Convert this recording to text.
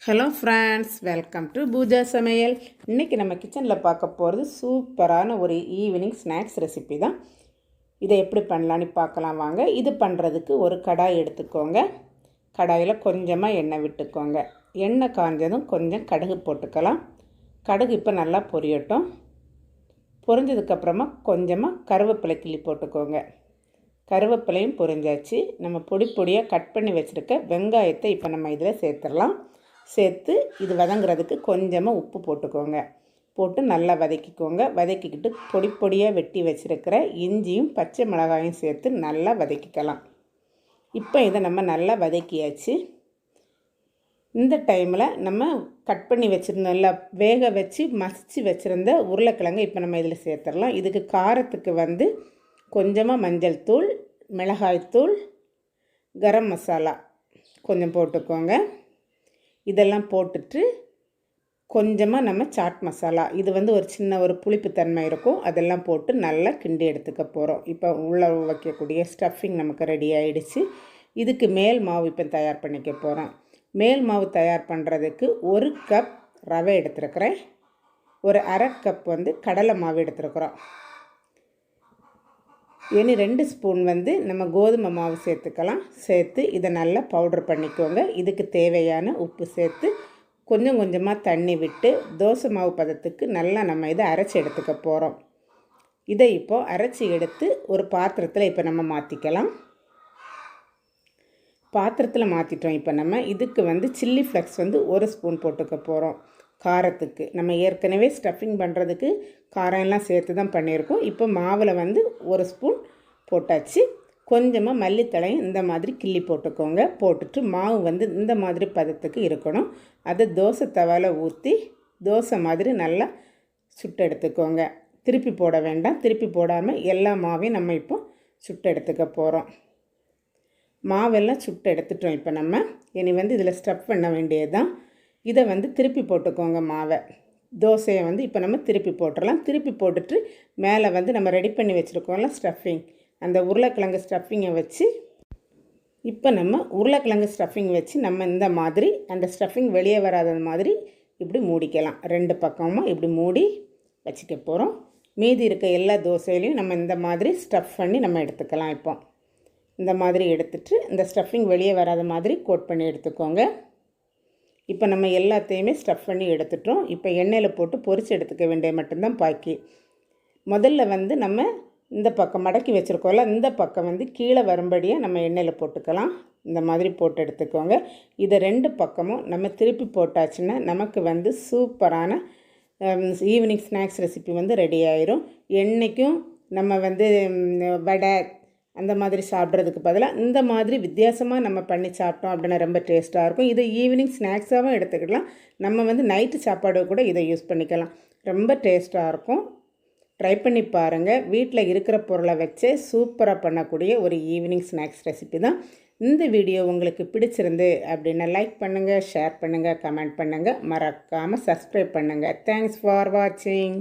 Hello friends, welcome to Pooja சமையல். இன்றைக்கி நம்ம கிச்சனில் பார்க்க போகிறது சூப்பரான ஒரு ஈவினிங் ஸ்நாக்ஸ் ரெசிபி தான். இதை எப்படி பண்ணலான்னு பார்க்கலாம் வாங்க. இது பண்ணுறதுக்கு ஒரு கடாய் எடுத்துக்கோங்க. கடாயில் கொஞ்சமாக எண்ணெய் விட்டுக்கோங்க. எண்ணெய் காஞ்சதும் கொஞ்சம் கடுகு போட்டுக்கலாம். கடுகு இப்போ நல்லா பொரியட்டும். பொரிஞ்சதுக்கப்புறமா கொஞ்சமாக கருவேப்பிலை கிள்ளி போட்டுக்கோங்க. கருவேப்பிலையும் பொரிஞ்சாச்சு. நம்ம பொடி பொடியாக கட் பண்ணி வச்சுருக்க வெங்காயத்தை இப்போ நம்ம இதில் சேர்த்துடலாம். சேர்த்து இது வதங்குறதுக்கு கொஞ்சமாக உப்பு போட்டுக்கோங்க. போட்டு நல்லா வதக்கிக்கோங்க. வதக்கிக்கிட்டு பொடி பொடியாக வெட்டி வச்சுருக்கிற இஞ்சியும் பச்சை மிளகாயும் சேர்த்து நல்லா வதக்கிக்கலாம். இப்போ இதை நம்ம நல்லா வதக்கியாச்சு. இந்த டைமில் நம்ம கட் பண்ணி வச்சுருந்தோம், நல்லா வேக வச்சு மசித்து வச்சுருந்த உருளைக்கிழங்கு இப்போ நம்ம இதில் சேர்த்துடலாம். இதுக்கு காரத்துக்கு கொஞ்சமாக மஞ்சள் தூள், மிளகாய்த்தூள், கரம் மசாலா கொஞ்சம் போட்டுக்கோங்க. இதெல்லாம் போட்டுட்டு கொஞ்சமாக நம்ம சாட் மசாலா, இது ஒரு சின்ன ஒரு புளிப்புத்தன்மை இருக்கும், அதெல்லாம் போட்டு நல்லா கிண்டி எடுத்துக்க போகிறோம். இப்போ உள்ளே வைக்கக்கூடிய ஸ்டஃபிங் நமக்கு ரெடி ஆகிடுச்சு. இதுக்கு மேல் மாவு இப்போ தயார் பண்ணிக்க போகிறோம். மேல் மாவு தயார் பண்ணுறதுக்கு 1 கப் ரவை எடுத்துருக்கிறேன். ஒரு அரை கப் கடலை மாவு எடுத்துருக்குறோம். இனி 2 ஸ்பூன் நம்ம கோதுமை மாவு சேர்த்துக்கலாம். சேர்த்து இதை நல்லா பவுட்ரு பண்ணிக்கோங்க. இதுக்கு தேவையான உப்பு சேர்த்து கொஞ்சம் கொஞ்சமாக தண்ணி விட்டு தோசை மாவு பதத்துக்கு நல்லா நம்ம இதை அரைச்சி எடுத்துக்க போகிறோம். இதை இப்போது அரைச்சி எடுத்து ஒரு பாத்திரத்தில் இப்போ நம்ம மாற்றிக்கலாம். பாத்திரத்தில் மாற்றிட்டோம். இப்போ நம்ம இதுக்கு சில்லி ஃப்ளக்ஸ் 1 ஸ்பூன் போட்டுக்க போகிறோம். காரத்துக்கு நம்ம ஏற்கனவே ஸ்டஃபிங் பண்ணுறதுக்கு காரம் எல்லாம் சேர்த்து தான் பண்ணியிருக்கோம். இப்போ மாவில் 1 ஸ்பூன் போட்டாச்சு. கொஞ்சமாக மல்லித்தழையும் இந்த மாதிரி கிள்ளி போட்டுக்கோங்க. போட்டுட்டு மாவு இந்த மாதிரி பதத்துக்கு இருக்கணும். அதை தோசை தவாவில் ஊற்றி தோசை மாதிரி நல்லா சுட்டு எடுத்துக்கோங்க. திருப்பி போட வேண்டாம். திருப்பி போடாமல் எல்லா மாவையும் நம்ம இப்போ சுட்டு எடுத்துக்க போகிறோம். மாவெல்லாம் சுட்டு எடுத்துட்டோம். இப்போ நம்ம இனி இதில் ஸ்டஃப் பண்ண வேண்டியது தான். இதை திருப்பி போட்டுக்கோங்க. மாவை தோசையை இப்போ நம்ம திருப்பி போட்டுடலாம். திருப்பி போட்டுட்டு மேலே நம்ம ரெடி பண்ணி வச்சுருக்கோம்ல ஸ்டஃபிங், அந்த உருளைக்கிழங்கு ஸ்டஃபிங்கை வச்சு இப்போ நம்ம உருளைக்கிழங்கு ஸ்டஃபிங் வச்சு நம்ம இந்த மாதிரி அந்த ஸ்டஃபிங் வெளியே வராத மாதிரி இப்படி மூடிக்கலாம். 2 பக்கமும் இப்படி மூடி வச்சுக்க போகிறோம். மீதி இருக்க எல்லா தோசையிலையும் நம்ம இந்த மாதிரி ஸ்டஃப் பண்ணி நம்ம எடுத்துக்கலாம். இப்போ இந்த மாதிரி எடுத்துட்டு இந்த ஸ்டஃபிங் வெளியே வராத மாதிரி கோட் பண்ணி எடுத்துக்கோங்க. இப்போ நம்ம எல்லாத்தையுமே ஸ்டஃப் பண்ணி எடுத்துட்டோம். இப்போ எண்ணெயில் போட்டு பொரித்து எடுத்துக்க வேண்டிய மட்டும்தான் பாக்கி. முதல்ல நம்ம இந்த பக்கம் மடக்கி வச்சுருக்கோம்ல, இந்த பக்கம் கீழே வரும்படியாக நம்ம எண்ணெயில் போட்டுக்கலாம். இந்த மாதிரி போட்டு எடுத்துக்கோங்க. இதை 2 பக்கமும் நம்ம திருப்பி போட்டாச்சுன்னா நமக்கு சூப்பரான ஈவினிங் ஸ்நாக்ஸ் ரெசிபி ரெடி ஆயிரும். என்றைக்கும் நம்ம வடை அந்த மாதிரி சாப்பிட்றதுக்கு பதிலாக இந்த மாதிரி வித்தியாசமாக நம்ம பண்ணி சாப்பிட்டோம் அப்படின்னா ரொம்ப டேஸ்ட்டாக இருக்கும். இதை ஈவினிங் ஸ்நாக்ஸாகவும் எடுத்துக்கலாம். நம்ம நைட்டு சாப்பாடு கூட இதை யூஸ் பண்ணிக்கலாம். ரொம்ப டேஸ்ட்டாக இருக்கும். ட்ரை பண்ணி பாருங்கள். வீட்டில் இருக்கிற பொருளை வச்சே சூப்பராக பண்ணக்கூடிய ஒரு ஈவினிங் ஸ்நாக்ஸ் ரெசிபி தான். இந்த வீடியோ உங்களுக்கு பிடிச்சிருந்து அப்படின்னா லைக் பண்ணுங்கள், ஷேர் பண்ணுங்கள், கமெண்ட் பண்ணுங்கள், மறக்காமல் சப்ஸ்கிரைப் பண்ணுங்கள். தேங்க்ஸ் ஃபார் வாட்சிங்.